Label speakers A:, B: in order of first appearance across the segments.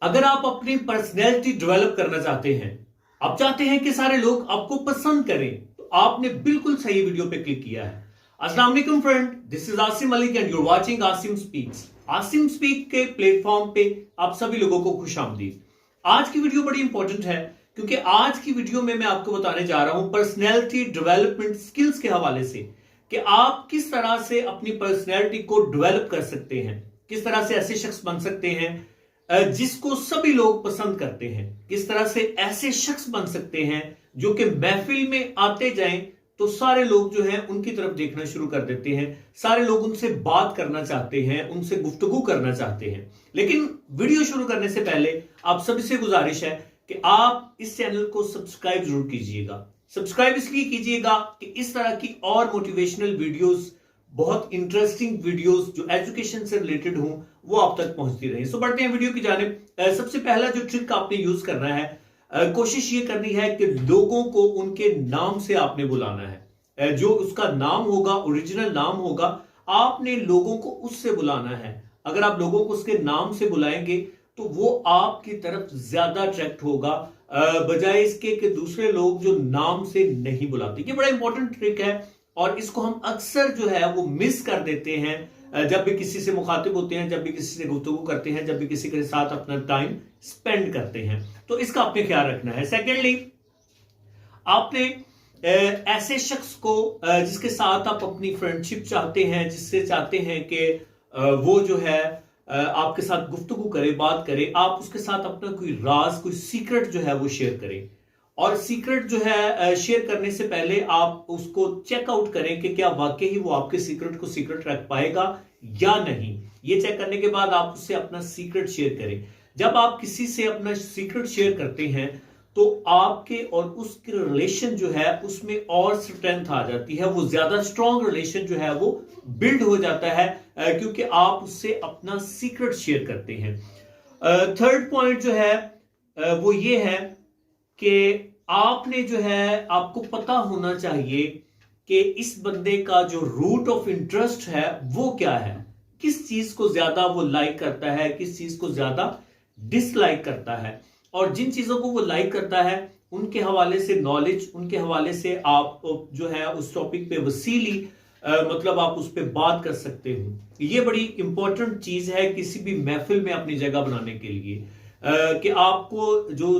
A: अगर आप अपनी पर्सनैलिटी डेवलप करना चाहते हैं, आप चाहते हैं कि सारे लोग आपको पसंद करें, तो आपने बिल्कुल सही वीडियो पे क्लिक किया है। अस्सलाम वालेकुम friend, this is Asim Malik and your watching Asim speaks. Asim speak के प्लेटफॉर्म पे आप सभी लोगों को खुशामदीद। आज की वीडियो बड़ी इंपॉर्टेंट है क्योंकि आज की वीडियो में मैं आपको बताने जा रहा हूं पर्सनैलिटी डेवलपमेंट स्किल्स के हवाले से कि आप किस तरह से अपनी पर्सनैलिटी को डेवलप कर सकते हैं, किस तरह से ऐसे शख्स बन सकते हैं जिसको सभी लोग पसंद करते हैं, किस तरह से ऐसे शख्स बन सकते हैं जो कि महफिल में आते जाएं तो सारे लोग जो हैं उनकी तरफ देखना शुरू कर देते हैं, सारे लोग उनसे बात करना चाहते हैं, उनसे गुफ्तगू करना चाहते हैं। लेकिन वीडियो शुरू करने से पहले आप सभी से गुजारिश है कि आप इस चैनल को सब्सक्राइब जरूर कीजिएगा। सब्सक्राइब इसलिए कीजिएगा कि इस तरह की और मोटिवेशनल वीडियोस, बहुत इंटरेस्टिंग वीडियोस जो एजुकेशन से रिलेटेड हों, वो आप तक पहुंचती रहे। सो बढ़ते हैं वीडियो की जानिब। सबसे पहला जो ट्रिक आपने यूज करना है, कोशिश ये करनी है कि लोगों को उनके नाम से आपने बुलाना है। जो उसका नाम होगा, ओरिजिनल नाम होगा, आपने लोगों को उससे बुलाना है। अगर आप लोगों को उसके नाम से बुलाएंगे तो वो आपकी तरफ ज्यादा अट्रैक्ट होगा बजाय इसके कि दूसरे लोग जो नाम से नहीं बुलाते। ये बड़ा इंपॉर्टेंट ट्रिक है और इसको हम अक्सर जो है वो मिस कर देते हैं जब भी किसी से मुखातिब होते हैं, जब भी किसी से गुफ्तगू करते हैं, जब भी किसी के साथ अपना टाइम स्पेंड करते हैं। तो इसका आपने ख्याल रखना है। सेकेंडली, आपने ऐसे शख्स को जिसके साथ आप अपनी फ्रेंडशिप चाहते हैं, जिससे चाहते हैं कि वो जो है आपके साथ गुफ्तगू करे, बात करे, आप उसके साथ अपना कोई राज, कोई सीक्रेट जो है वो शेयर करें। और सीक्रेट जो है शेयर करने से पहले आप उसको चेकआउट करें कि क्या वाकई ही वो आपके सीक्रेट को सीक्रेट रख पाएगा या नहीं। ये चेक करने के बाद आप उससे अपना सीक्रेट शेयर करें। जब आप किसी से अपना सीक्रेट शेयर करते हैं तो आपके और उसके रिलेशन जो है उसमें और स्ट्रेंथ आ जाती है, वो ज्यादा स्ट्रॉन्ग रिलेशन जो है वो बिल्ड हो जाता है क्योंकि आप उससे अपना सीक्रेट शेयर करते हैं। थर्ड पॉइंट जो है वो ये है कि आपने जो है, आपको पता होना चाहिए कि इस बंदे का जो रूट ऑफ इंटरेस्ट है वो क्या है, किस चीज को ज्यादा वो लाइक करता है, किस चीज को ज्यादा डिसलाइक करता है। और जिन चीजों को वो लाइक करता है उनके हवाले से नॉलेज, उनके हवाले से आप जो है उस टॉपिक पे वसीली मतलब आप उस पर बात कर सकते हो। ये बड़ी इंपॉर्टेंट चीज है किसी भी महफिल में अपनी जगह बनाने के लिए कि आपको जो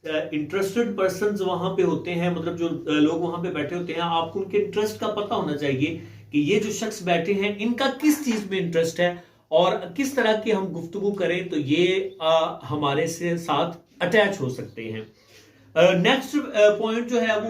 A: इंटरेस्टेड पर्संस वहां पे होते हैं, मतलब जो लोग वहां पे बैठे होते हैं, आपको उनके इंटरेस्ट का पता होना चाहिए कि ये जो शख्स बैठे हैं इनका किस चीज में इंटरेस्ट है और किस तरह की हम गुफ्तगू करें तो ये हमारे से साथ अटैच हो सकते हैं। नेक्स्ट पॉइंट जो है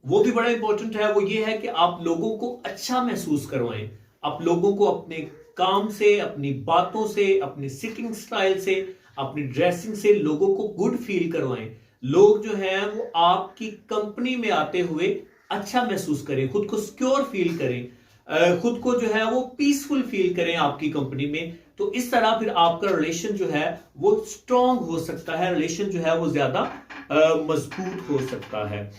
A: वो भी बड़ा इंपॉर्टेंट है। वो ये है कि आप लोगों को अच्छा महसूस करवाएं। आप लोगों को अपने काम से, अपनी बातों से, अपनी सिटिंग स्टाइल से, अपनी ड्रेसिंग से लोगों को गुड फील करवाएं। लोग जो हैं वो आपकी कंपनी में आते हुए अच्छा महसूस करें, खुद को सिक्योर फील करें, खुद को जो है वो पीसफुल फील करें आपकी कंपनी में। तो इस तरह फिर आपका रिलेशन जो है वो स्ट्रॉन्ग हो सकता है, रिलेशन जो है वो ज्यादा मजबूत हो सकता है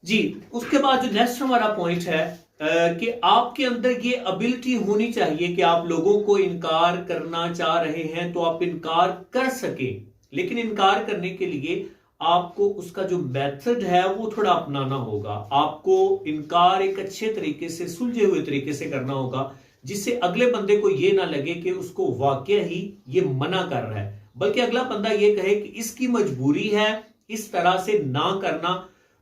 A: जी। उसके बाद जो नेक्स्ट हमारा पॉइंट है कि आपके अंदर ये एबिलिटी होनी चाहिए कि आप लोगों को इनकार करना चाह रहे हैं तो आप इनकार कर सकें, लेकिन इनकार करने के लिए आपको उसका जो मेथड है वो थोड़ा अपनाना होगा। आपको इनकार एक अच्छे तरीके से, सुलझे हुए तरीके से करना होगा जिससे अगले बंदे को ये ना लगे कि उसको वाकई ही ये मना कर रहा है, बल्कि अगला बंदा ये कहे कि इसकी मजबूरी है इस तरह से ना करना,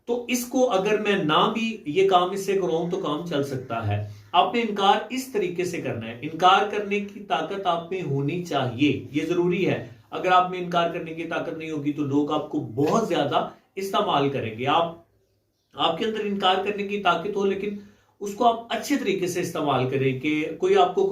A: तो इसको अगर मैं ना भी ये काम इससे कराऊं तो काम चल सकता है। आपने इनकार इस तरीके से करना है। इनकार करने की ताकत आप में होनी चाहिए, ये जरूरी है। अगर आप में इनकार करने की ताकत नहीं होगी तो लोग आपको बहुत ज्यादा इस्तेमाल करेंगे। आपके अंदर इनकार करने की ताकत हो लेकिन उसको आप अच्छे तरीके से इस्तेमाल करें कि कोई आपको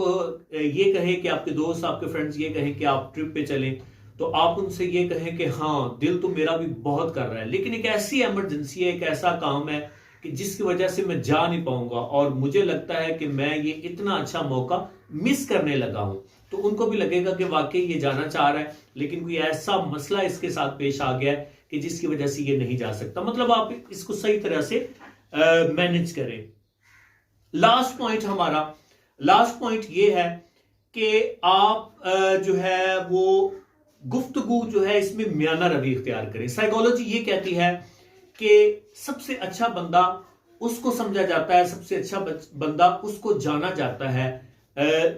A: ये कहे कि आपके दोस्त, आपके फ्रेंड्स ये कहें कि आप ट्रिप पे चलें तो आप उनसे ये कहें कि हाँ दिल तो मेरा भी बहुत कर रहा है लेकिन एक ऐसी इमरजेंसी है, एक ऐसा काम है कि जिसकी वजह से मैं जा नहीं पाऊंगा और मुझे लगता है कि मैं ये इतना अच्छा मौका मिस करने लगा हूं। तो उनको भी लगेगा कि वाकई ये जाना चाह रहा है लेकिन कोई ऐसा मसला इसके साथ पेश आ गया है कि जिसकी वजह से ये नहीं जा सकता। मतलब आप इसको सही तरह से मैनेज करें। लास्ट पॉइंट ये है कि आप जो है वो गुफ्तगू जो है इसमें म्याना रवि इख्तियार करें। साइकोलॉजी ये कहती है कि सबसे अच्छा बंदा उसको समझा जाता है, सबसे अच्छा बंदा उसको जाना जाता है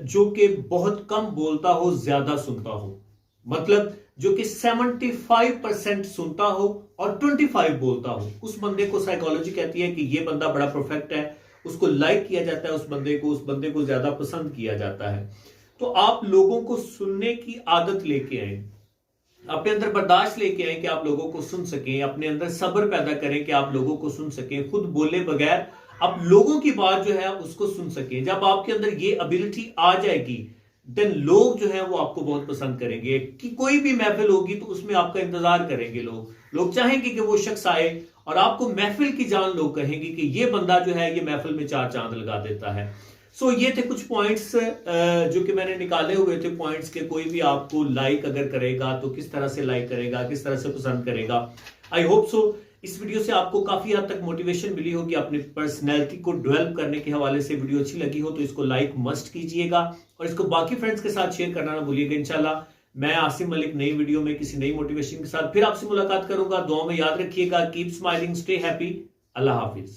A: जो कि बहुत कम बोलता हो, ज्यादा सुनता हो। मतलब जो कि 75% सुनता हो और 25 बोलता हो, उस बंदे को साइकोलॉजी कहती है कि ये बंदा बड़ा परफेक्ट है, उसको लाइक किया जाता है, उस बंदे को ज्यादा पसंद किया जाता है। तो आप लोगों को सुनने की आदत लेके आए, अपने अंदर बर्दाश्त लेके आए कि आप लोगों को सुन सकें, अपने अंदर सब्र पैदा करें कि आप लोगों को सुन सकें, खुद बोले बगैर आप लोगों की बात जो है उसको सुन सकें। जब आपके अंदर ये एबिलिटी आ जाएगी देन लोग जो है वो आपको बहुत पसंद करेंगे। कि कोई भी महफिल होगी तो उसमें आपका इंतजार करेंगे लोग चाहेंगे कि वो शख्स आए और आपको महफिल की जान लोग कहेंगे कि ये बंदा जो है ये महफिल में 4 चांद लगा देता है। सो ये थे कुछ पॉइंट्स जो कि मैंने निकाले हुए थे पॉइंट्स के। कोई भी आपको लाइक अगर करेगा तो किस तरह से लाइक करेगा, किस तरह से पसंद करेगा। आई होप सो इस वीडियो से आपको काफी हद तक मोटिवेशन मिली होगी अपनी पर्सनैलिटी को डेवलप करने के हवाले से। वीडियो अच्छी लगी हो तो इसको लाइक मस्ट कीजिएगा और इसको बाकी फ्रेंड्स के साथ शेयर करना ना भूलिएगा। इंशाल्लाह मैं आसिम मलिक नई वीडियो में किसी नई मोटिवेशन के साथ फिर आपसे मुलाकात करूंगा। दुआ में याद रखिएगा। Keep smiling, stay happy. अल्लाह हाफिज।